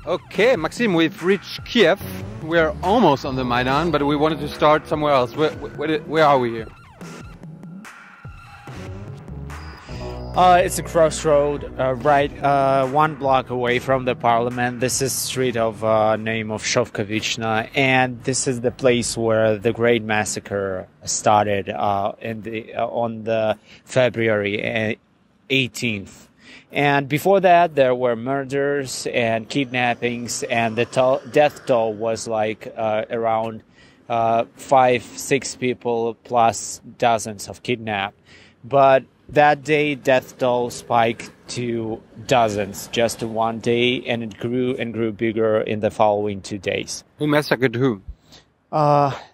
Okay, Maxim, we've reached Kiev. We're almost on the Maidan, but we wanted to start somewhere else. Where are we here? It's a crossroad, right 1 block away from the parliament. This is street of name of Shovkovichna, and this is the place where the Great Massacre started on the February 18th. And before that, there were murders and kidnappings, and the death toll was like around 5-6 people plus dozens of kidnapped. But that day, death toll spiked to dozens just in one day, and it grew and grew bigger in the following 2 days. Who massacred who?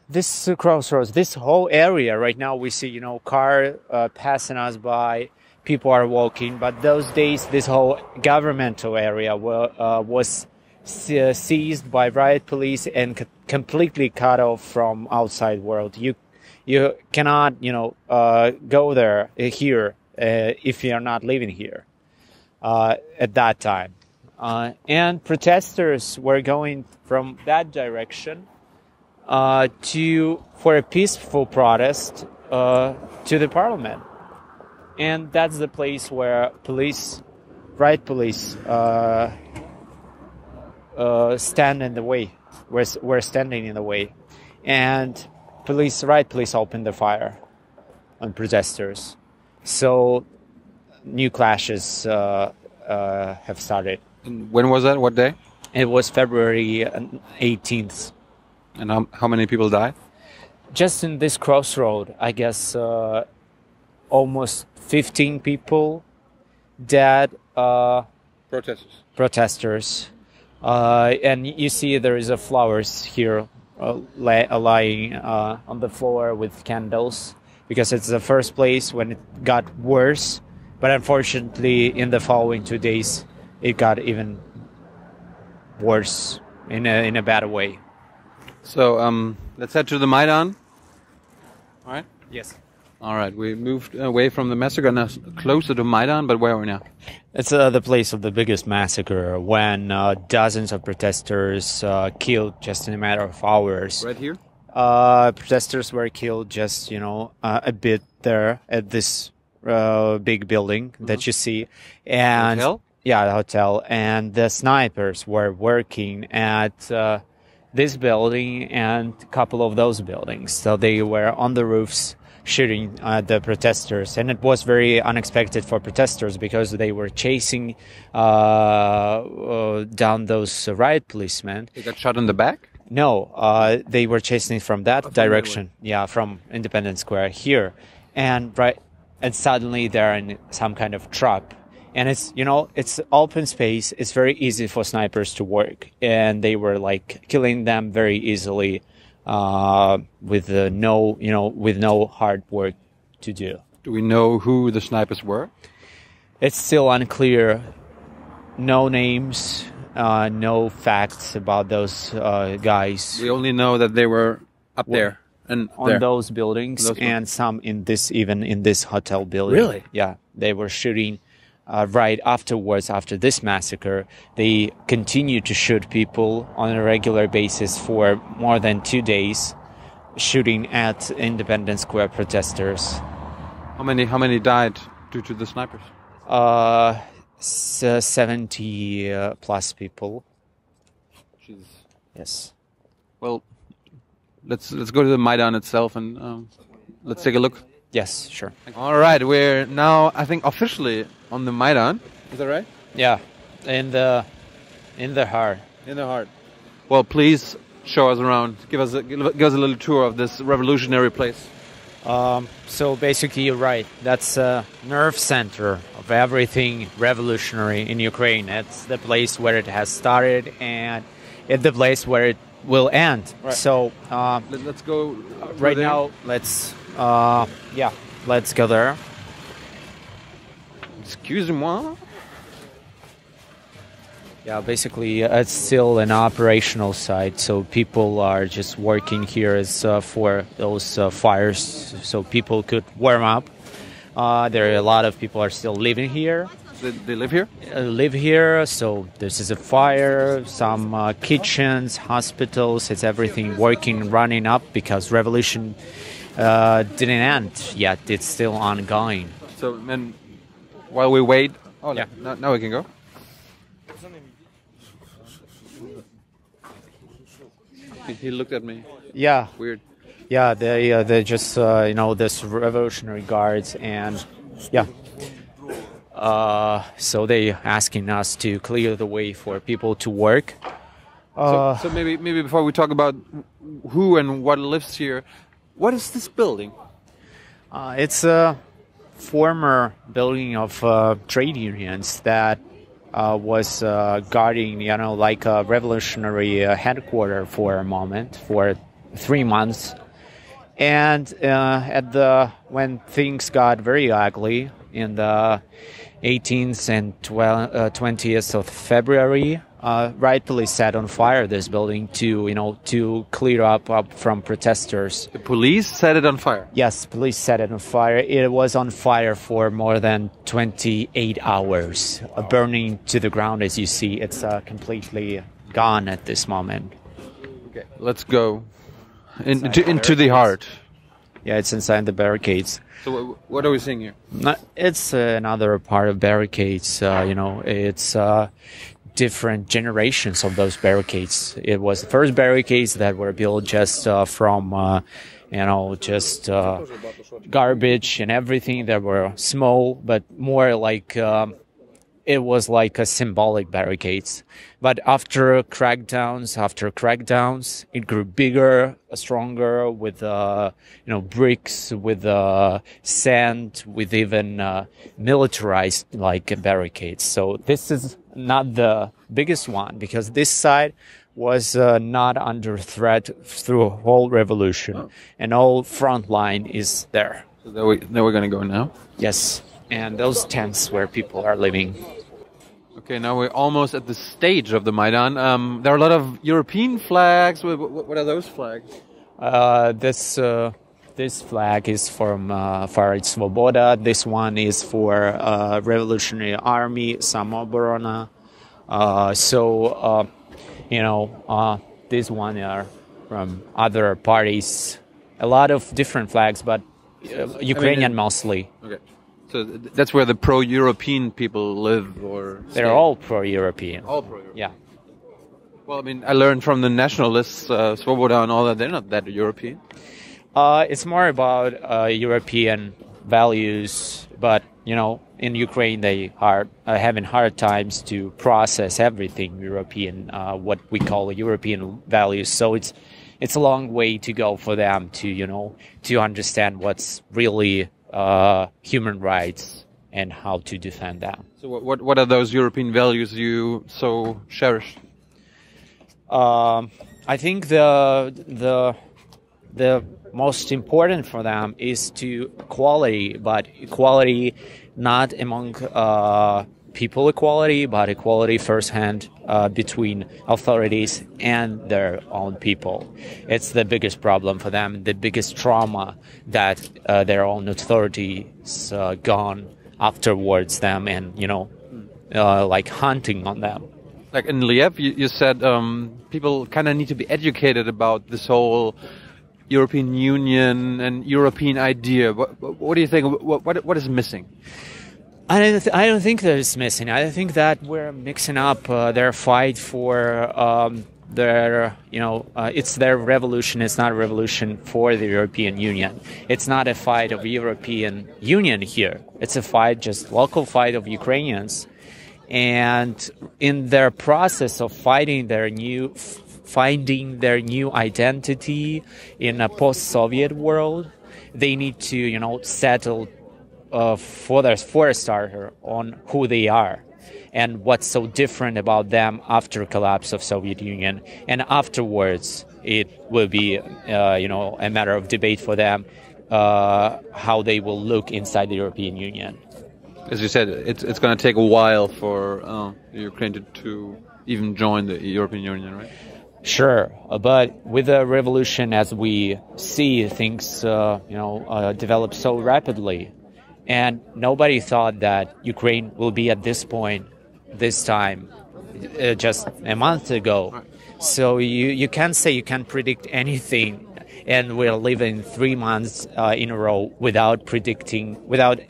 This crossroads, this whole area right now, we see, car passing us by. People are walking, but those days, this whole governmental area was seized by riot police and completely cut off from outside world. You cannot, go there here if you are not living here at that time. And protesters were going from that direction for a peaceful protest to the parliament. And that's the place where riot police, stand in the way. We're standing in the way, and riot police opened the fire on protesters. So new clashes have started. And when was that? What day? It was February 18th. And how many people died? Just in this crossroad, I guess almost 15 people dead. Protesters. And you see there is flowers here lying on the floor with candles, because it's the first place when it got worse. But unfortunately, in the following 2 days, it got even worse in a bad way. So let's head to the Maidan. All right? Yes. All right, we moved away from the massacre, now closer to Maidan, but where are we now? It's the place of the biggest massacre, when dozens of protesters killed just in a matter of hours. Right here? Protesters were killed just, a bit there at this big building that you see. And hotel? Yeah, the hotel. And the snipers were working at this building and a couple of those buildings. So they were on the roofs shooting the protesters, and it was very unexpected for protesters because they were chasing down those riot policemen. They got shot in the back? No, they were chasing from that direction. Yeah, from Independence Square here, and suddenly they're in some kind of trap, and it's open space. It's very easy for snipers to work, and they were killing them very easily. With no hard work to do. Do we know who the snipers were? It's still unclear. No names, no facts about those guys. We only know that they were up there and on those buildings, and some in this hotel building. Really? Yeah, they were shooting. Right afterwards, after this massacre, they continued to shoot people on a regular basis for more than 2 days, shooting at Independence Square protesters. How many died due to the snipers? 70 plus people. Jeez. Yes. Well, let's go to the Maidan itself and let's take a look. Yes, sure. All right, we're now, I think, officially on the Maidan. Is that right? Yeah, in the heart. In the heart. Well, please show us around. Give us a little tour of this revolutionary place. So basically, you're right. That's a nerve center of everything revolutionary in Ukraine. It's the place where it has started, and it's the place where it will end. Right. So let's go right now. Let's go there. Excusez-moi. Yeah, basically, it's still an operational site, so people are just working here for those fires, so people could warm up. There are a lot of people are still living here, They live here? Live here. So this is a fire, some kitchens, hospitals. It's everything working, running up because revolution didn't end yet. It's still ongoing. So, and while we wait, Yeah. now we can go. He looked at me. Yeah. Weird. Yeah, they just this revolutionary guards, and yeah. So they asking us to clear the way for people to work. So maybe before we talk about who and what lives here, what is this building? It's a former building of trade unions that was guarding, like a revolutionary headquarters for a moment, for 3 months. And when things got very ugly in the 18th and 20th of February, rightfully set on fire this building to clear up from protesters. The police set it on fire? Yes, police set it on fire. It was on fire for more than 28 hours, burning to the ground. As you see, it's completely gone at this moment. Okay, let's go into the heart. Yeah, it's inside the barricades. So what are we seeing here? It's another part of barricades. It's different generations of those barricades. It was the first barricades that were built just from, garbage and everything that were small, but more like it was like a symbolic barricades. But after crackdowns, it grew bigger, stronger, with bricks, with sand, with even militarized like barricades. So this is not the biggest one because this side was not under threat through a whole revolution, and all front line is there. So there we're going to go now. Yes, and those tents where people are living. Okay, now we're almost at the stage of the Maidan. There are a lot of European flags. What are those flags? This flag is from Farid Svoboda. This one is for Revolutionary Army, Samoborona. This one are from other parties. A lot of different flags, but Ukrainian mostly. Okay. So that's where the pro-European people live, or they're all pro-European. All pro-European. Yeah. Well, I mean, I learned from the nationalists, Svoboda and all that. They're not that European. It's more about European values, but in Ukraine they are having hard times to process everything European, what we call European values. So it's a long way to go for them to understand what's really human rights and how to defend them. So what are those European values you so cherish? I think the most important for them is to equality, but equality not among people equality, but equality firsthand between authorities and their own people. It's the biggest problem for them, the biggest trauma that their own authorities gone afterwards them and, like hunting on them. Like in Kiev, you said people kind of need to be educated about this whole European Union and European idea. What do you think? What is missing? I don't think that it's missing. I think that we're mixing up their fight for it's their revolution. It's not a revolution for the European Union. It's not a fight of European Union here. It's a fight, just local fight of Ukrainians. And in their process of finding their new identity in a post-Soviet world, they need to, settle for a starter on who they are and what's so different about them after collapse of Soviet Union. And afterwards, it will be, a matter of debate for them how they will look inside the European Union. As you said, it's going to take a while for Ukraine to even join the European Union, right? Sure, but with the revolution, as we see things, develop so rapidly, And nobody thought that Ukraine will be at this point, this time, just a month ago. So you can't say you can predict anything, and we're living 3 months in a row without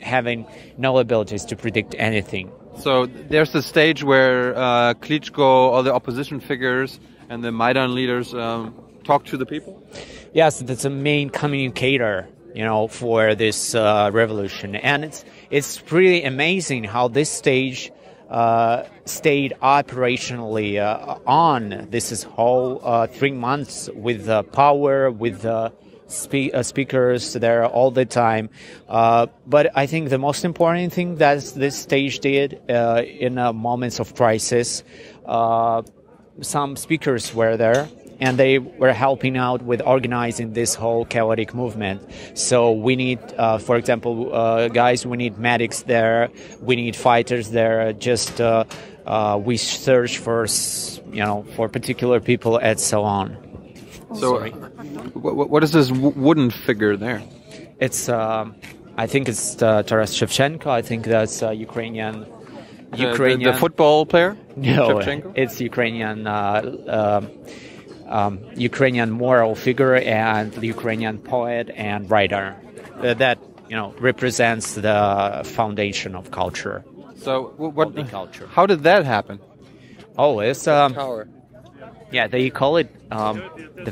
having no abilities to predict anything. So there's the stage where Klitschko, all the opposition figures, and the Maidan leaders talk to the people? Yes, that's a main communicator, for this revolution. And it's pretty amazing how this stage stayed operationally on this whole 3 months with power, with speakers there all the time. But I think the most important thing that this stage did in moments of crisis, some speakers were there, and they were helping out with organizing this whole chaotic movement. So we need, for example, guys, we need medics there, we need fighters there. Just we search for, for particular people and so on. So, what is this wooden figure there? It's, I think it's Taras Shevchenko. I think that's Ukrainian. The football player? No, Shevchenko? It's Ukrainian moral figure and Ukrainian poet and writer that represents the foundation of culture. So what? Culture. How did that happen? Oh, it's Tower. Yeah, they call it the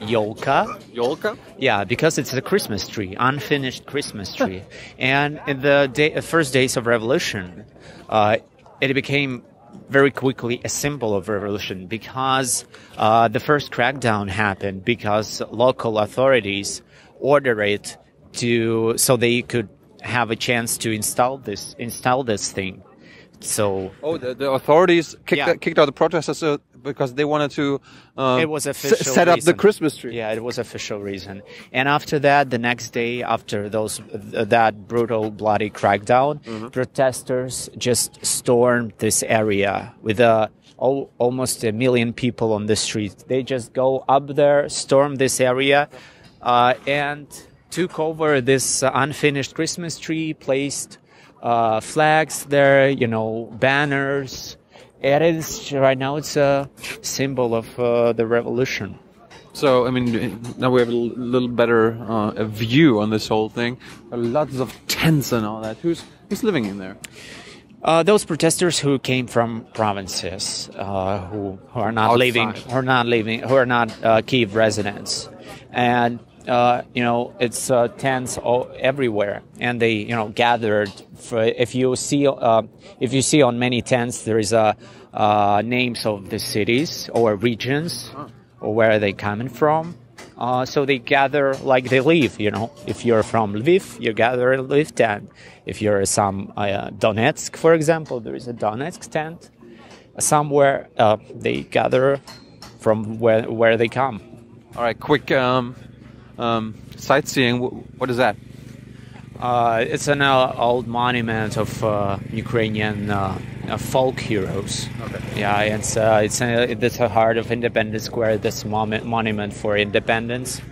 Yolka. Yolka? Yeah, because it's a Christmas tree, unfinished Christmas tree. And in the first days of revolution, it became very quickly a symbol of revolution because the first crackdown happened because local authorities ordered it so they could have a chance to install this thing. So the authorities kicked out the protesters because they wanted to it was set up the Christmas tree. Yeah, it was official reason. And after that, the next day, after that brutal, bloody crackdown, protesters just stormed this area with almost 1 million people on the streets. They just go up there, storm this area, and took over this unfinished Christmas tree, placed flags there, banners. It is right now. It's a symbol of the revolution. So, I mean, now we have a little better view on this whole thing. Lots of tents and all that. Who's living in there? Those protesters who came from provinces, who are not who are not Kiev residents, and it's tents everywhere, and they gathered. If you see on many tents, there is names of the cities or regions or where they coming from. So they gather like they live. If you're from Lviv, you gather in Lviv tent. If you're some Donetsk, for example, there is a Donetsk tent. Somewhere they gather from where they come. All right, quick sightseeing. What is that? It's an old monument of Ukrainian folk heroes. Okay. Yeah, it's the heart of Independence Square. This monument for independence,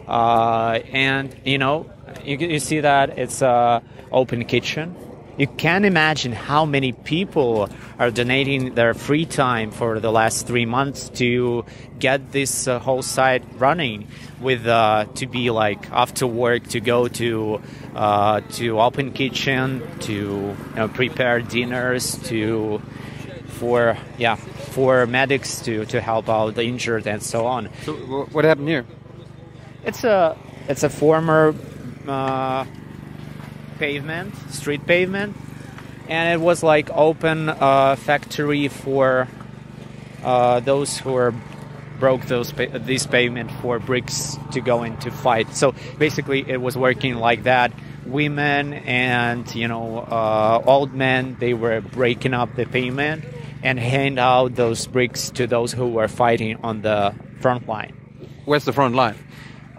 and you see that it's a open kitchen. You can imagine how many people are donating their free time for the last 3 months to get this whole site running, with to be like after work to go to open kitchen, to prepare dinners, for medics to help out the injured and so on. So what happened here? It's a former street pavement, and it was like open factory for those who broke this pavement for bricks to go into fight. So basically, it was working like that. Women and old men, they were breaking up the pavement and hand out those bricks to those who were fighting on the front line. Where's the front line?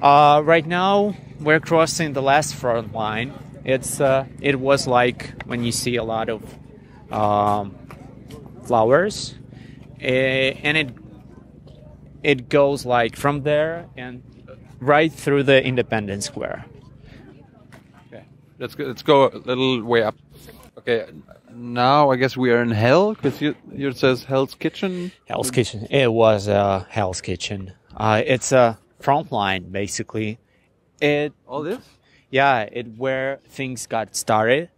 Right now, we're crossing the last front line. It was like when you see a lot of flowers, and it goes like from there and right through the Independence Square. Okay. Let's go a little way up. Okay, now I guess we are in hell, because it says Hell's Kitchen. Hell's Kitchen. It was Hell's Kitchen. It's a front line, basically. All this? Yeah, where things got started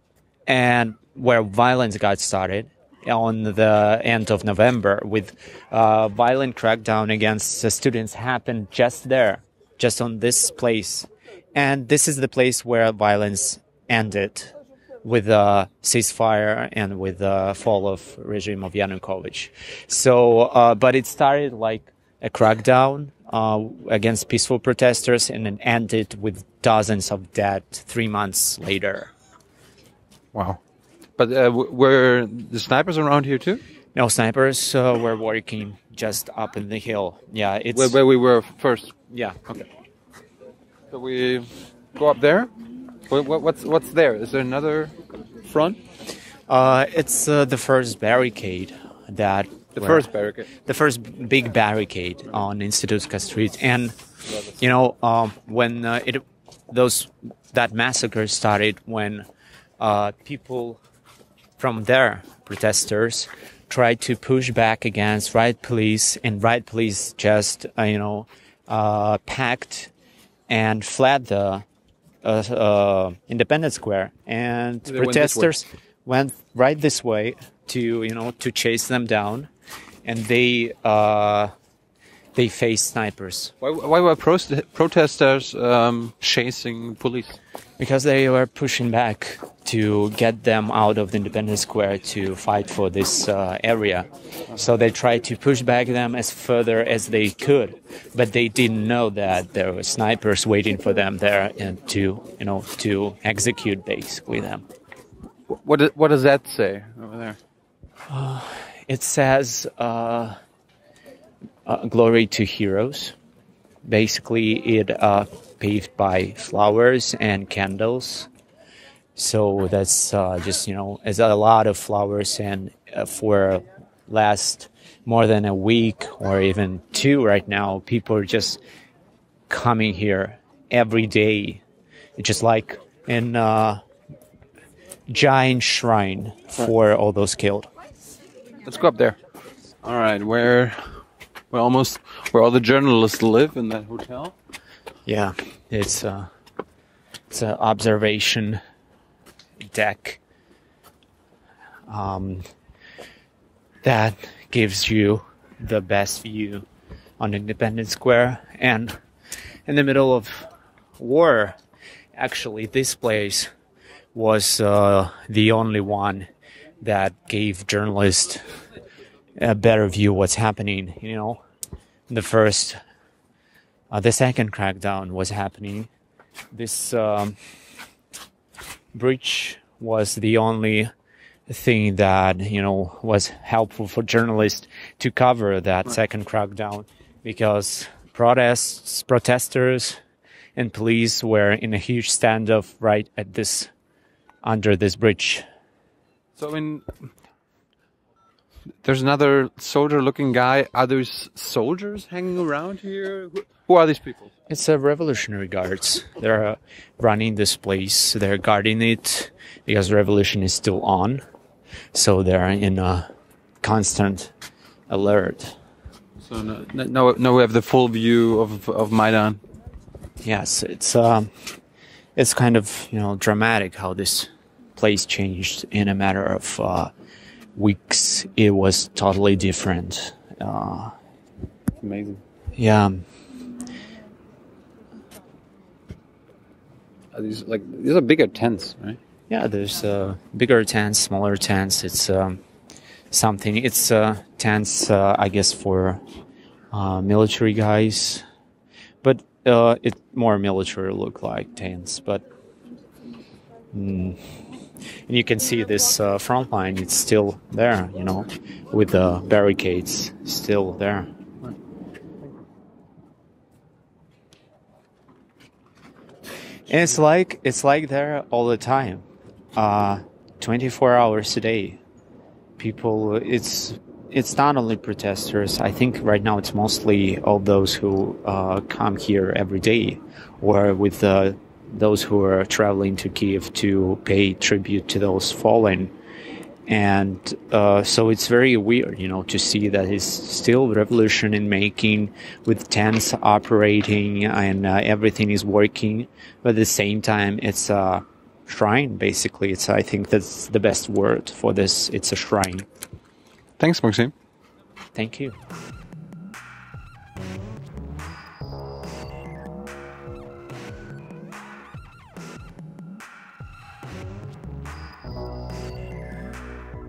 and where violence got started on the end of November, with violent crackdown against the students happened just there, just on this place. And this is the place where violence ended, with a ceasefire and with the fall of regime of Yanukovych. So, but it started like a crackdown against peaceful protesters, and it ended with dozens of dead 3 months later. Wow. But were the snipers around here too? No, snipers were working just up in the hill. Yeah, it's where we were first. Yeah. Okay. So we go up there. What's there? Is there another front? It's the first barricade that. The first big barricade on Institutska Street, and when that massacre started, when people from there, protesters, tried to push back against riot police, and riot police just packed and fled the Independence Square, and protesters went right this way to chase them down, and they faced snipers. Why were protesters chasing police? Because they were pushing back to get them out of the Independence Square to fight for this area. So they tried to push back them as further as they could, but they didn't know that there were snipers waiting for them there, and to execute basically them. What does that say over there? It says glory to heroes. Basically, it paved by flowers and candles. So that's just, it's a lot of flowers, and for last more than a week or even 2 right now, people are just coming here every day. It's just like in a giant shrine for all those killed. Let's go up there. All right, where all the journalists live in that hotel. Yeah, it's an observation deck that gives you the best view on Independence Square. And in the middle of war, actually, this place was the only one that gave journalists a better view of what's happening. The second crackdown was happening. This bridge was the only thing that was helpful for journalists to cover that second crackdown, because protesters and police were in a huge standoff right under this bridge. So there's another soldier-looking guy. Are there soldiers hanging around here? Who are these people? It's Revolutionary Guards. They're running this place. They're guarding it because revolution is still on. So they're in a constant alert. So now we have the full view of Maidan. Yes, it's kind of dramatic how this place changed in a matter of weeks. It was totally different. Amazing. Yeah. These are bigger tents, right? Yeah, there's bigger tents, smaller tents. It's something. It's tents, I guess, for military guys, but it more military look like tents. But and you can see this front line. It's still there, with the barricades still there. And it's like there all the time, 24 hours a day. People, it's not only protesters. I think right now it's mostly all those who come here every day, or with those who are traveling to Kiev to pay tribute to those fallen. And so it's very weird, to see that it's still revolution in making, with tanks operating and everything is working. But at the same time, it's a shrine, basically. I think that's the best word for this. It's a shrine. Thanks, Maxim. Thank you.